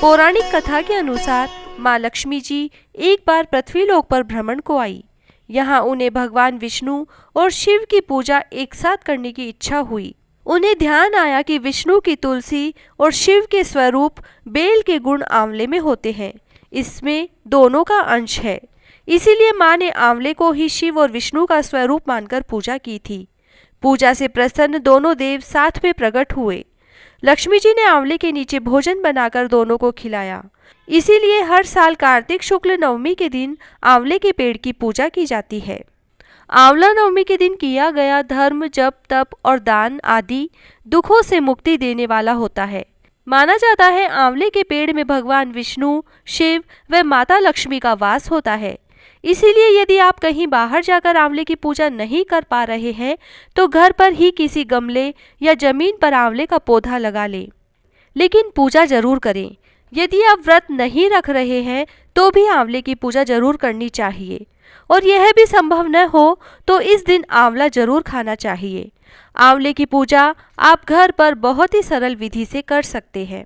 पौराणिक कथा के अनुसार माँ लक्ष्मी जी एक बार पृथ्वी लोक पर भ्रमण को आई। यहाँ उन्हें भगवान विष्णु और शिव की पूजा एक साथ करने की इच्छा हुई। उन्हें ध्यान आया कि विष्णु की तुलसी और शिव के स्वरूप बेल के गुण आंवले में होते हैं। इसमें दोनों का अंश है, इसीलिए माँ ने आंवले को ही शिव और विष्णु का स्वरूप मानकर पूजा की थी। पूजा से प्रसन्न दोनों देव साथ में प्रकट हुए। लक्ष्मी जी ने आंवले के नीचे भोजन बनाकर दोनों को खिलाया। इसीलिए हर साल कार्तिक शुक्ल नवमी के दिन आंवले के पेड़ की पूजा की जाती है। आंवला नवमी के दिन किया गया धर्म, जप, तप और दान आदि दुखों से मुक्ति देने वाला होता है। माना जाता है आंवले के पेड़ में भगवान विष्णु, शिव व माता लक्ष्मी का वास होता है। इसीलिए यदि आप कहीं बाहर जाकर आंवले की पूजा नहीं कर पा रहे हैं तो घर पर ही किसी गमले या जमीन पर आंवले का पौधा लगा लें, लेकिन पूजा जरूर करें। यदि आप व्रत नहीं रख रहे हैं तो भी आंवले की पूजा जरूर करनी चाहिए, और यह भी संभव न हो तो इस दिन आंवला जरूर खाना चाहिए। आंवले की पूजा आप घर पर बहुत ही सरल विधि से कर सकते हैं।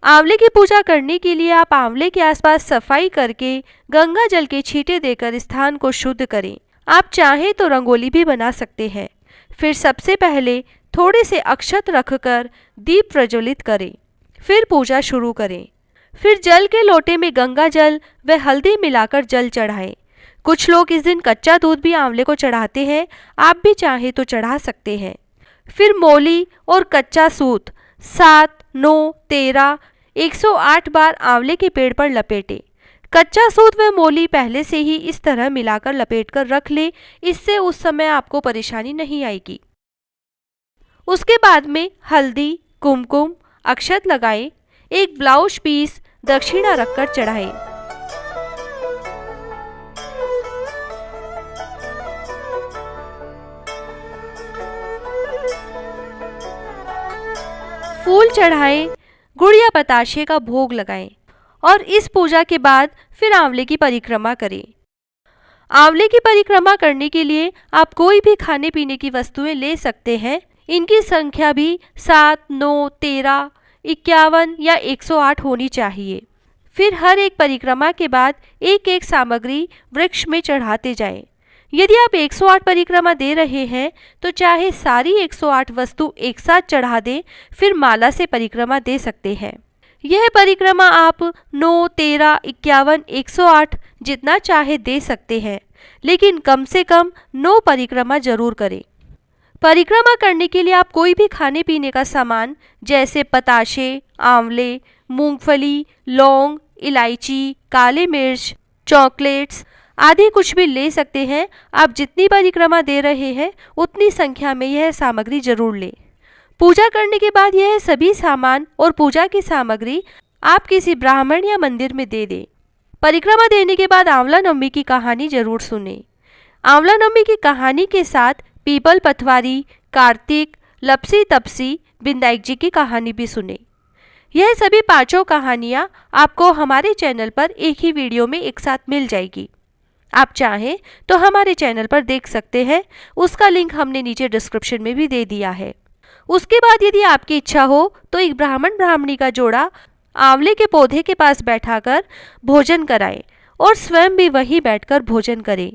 आंवले की पूजा करने के लिए आप आंवले के आसपास सफाई करके गंगा जल के छींटे देकर स्थान को शुद्ध करें। आप चाहें तो रंगोली भी बना सकते हैं। फिर सबसे पहले थोड़े से अक्षत रखकर दीप प्रज्वलित करें, फिर पूजा शुरू करें। फिर जल के लोटे में गंगा जल व हल्दी मिलाकर जल चढ़ाएं। कुछ लोग इस दिन कच्चा दूध भी आंवले को चढ़ाते हैं, आप भी चाहें तो चढ़ा सकते हैं। फिर मोली और कच्चा सूत 7, 9, 13, 108 बार आंवले के पेड़ पर लपेटें। कच्चा सूत व मोली पहले से ही इस तरह मिलाकर लपेटकर रख लें, इससे उस समय आपको परेशानी नहीं आएगी। उसके बाद में हल्दी, कुमकुम, अक्षत लगाएं। एक ब्लाउज पीस दक्षिणा रखकर चढ़ाएं। फूल चढ़ाएं, गुड़ या बताशे का भोग लगाएं और इस पूजा के बाद फिर आंवले की परिक्रमा करें। आंवले की परिक्रमा करने के लिए आप कोई भी खाने पीने की वस्तुएं ले सकते हैं। इनकी संख्या भी 7, 9, 13, 51 या 108 होनी चाहिए। फिर हर एक परिक्रमा के बाद एक एक सामग्री वृक्ष में चढ़ाते जाएं। यदि आप 108 परिक्रमा दे रहे हैं तो चाहे सारी 108 वस्तु एक साथ चढ़ा दें, फिर माला से परिक्रमा दे सकते हैं। यह परिक्रमा आप 9, 13, 51, 108 जितना चाहे दे सकते हैं, लेकिन कम से कम 9 परिक्रमा जरूर करें। परिक्रमा करने के लिए आप कोई भी खाने पीने का सामान जैसे पताशे, आंवले, मूंगफली, लौंग, इलायची, काली मिर्च, चॉकलेट्स आदि कुछ भी ले सकते हैं। आप जितनी परिक्रमा दे रहे हैं उतनी संख्या में यह सामग्री जरूर लें। पूजा करने के बाद यह सभी सामान और पूजा की सामग्री आप किसी ब्राह्मण या मंदिर में दे दें। परिक्रमा देने के बाद आंवला नवमी की कहानी जरूर सुनें। आंवला नवमी की कहानी के साथ पीपल पथवारी, कार्तिक, लपसी तपसी, बिंदाई जी की कहानी भी सुनें। यह सभी 5 कहानियाँ आपको हमारे चैनल पर एक ही वीडियो में एक साथ मिल जाएगी। आप चाहें तो हमारे चैनल पर देख सकते हैं, उसका लिंक हमने नीचे डिस्क्रिप्शन में भी दे दिया है। उसके बाद यदि आपकी इच्छा हो तो एक ब्राह्मण ब्राह्मणी का जोड़ा आंवले के पौधे के पास बैठाकर भोजन कराएं और स्वयं भी वहीं बैठकर भोजन करें।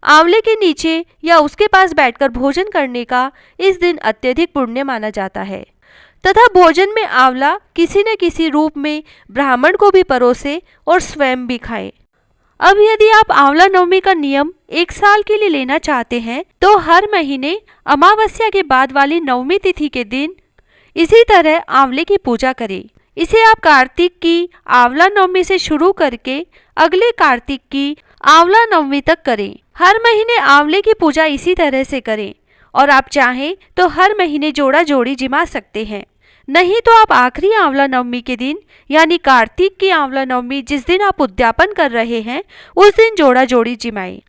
आंवले के नीचे या उसके पास बैठकर भोजन करने का इस दिन अत्यधिक पुण्य माना जाता है तथा भोजन में आंवला किसी न किसी रूप में ब्राह्मण को भी परोसे और स्वयं भी खाएं। अब यदि आप आंवला नवमी का नियम 1 साल के लिए लेना चाहते हैं तो हर महीने अमावस्या के बाद वाली नवमी तिथि के दिन इसी तरह आंवले की पूजा करें। इसे आप कार्तिक की आंवला नवमी से शुरू करके अगले कार्तिक की आंवला नवमी तक करें। हर महीने आंवले की पूजा इसी तरह से करें, और आप चाहें तो हर महीने जोड़ा जोड़ी जिमा सकते हैं। नहीं तो आप आखिरी आंवला नवमी के दिन यानी कार्तिक की आंवला नवमी जिस दिन आप उद्यापन कर रहे हैं उस दिन जोड़ा जोड़ी जिमाएं।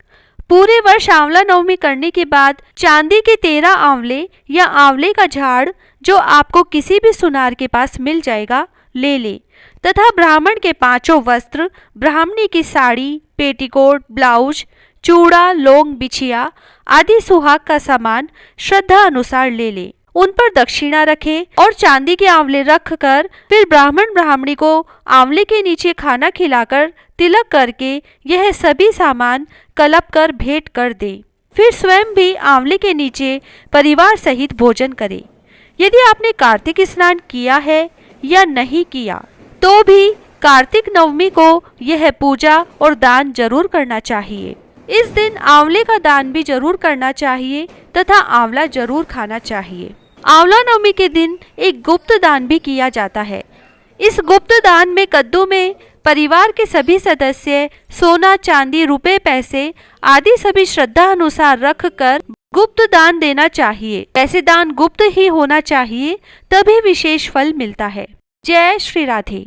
पूरे वर्ष आंवला नवमी करने के बाद चांदी के 13 आंवले या आंवले का झाड़ जो आपको किसी भी सुनार के पास मिल जाएगा ले लें तथा ब्राह्मण के 5 वस्त्र, ब्राह्मणी की साड़ी, पेटीकोट, ब्लाउज, चूड़ा, लौंग, बिछिया आदि सुहाग का सामान श्रद्धा अनुसार ले लें। उन पर दक्षिणा रखें और चांदी के आंवले रखकर फिर ब्राह्मण ब्राह्मणी को आंवले के नीचे खाना खिलाकर तिलक करके यह सभी सामान कलप कर भेंट कर दे। फिर स्वयं भी आंवले के नीचे परिवार सहित भोजन करें। यदि आपने कार्तिक स्नान किया है या नहीं किया तो भी कार्तिक नवमी को यह पूजा और दान जरूर करना चाहिए। इस दिन आंवले का दान भी जरूर करना चाहिए तथा आंवला जरूर खाना चाहिए। आंवला नवमी के दिन एक गुप्त दान भी किया जाता है। इस गुप्त दान में कद्दू में परिवार के सभी सदस्य सोना, चांदी, रुपए, पैसे आदि सभी श्रद्धा अनुसार रखकर गुप्त दान देना चाहिए। पैसे दान गुप्त ही होना चाहिए, तभी विशेष फल मिलता है। जय श्री राधे।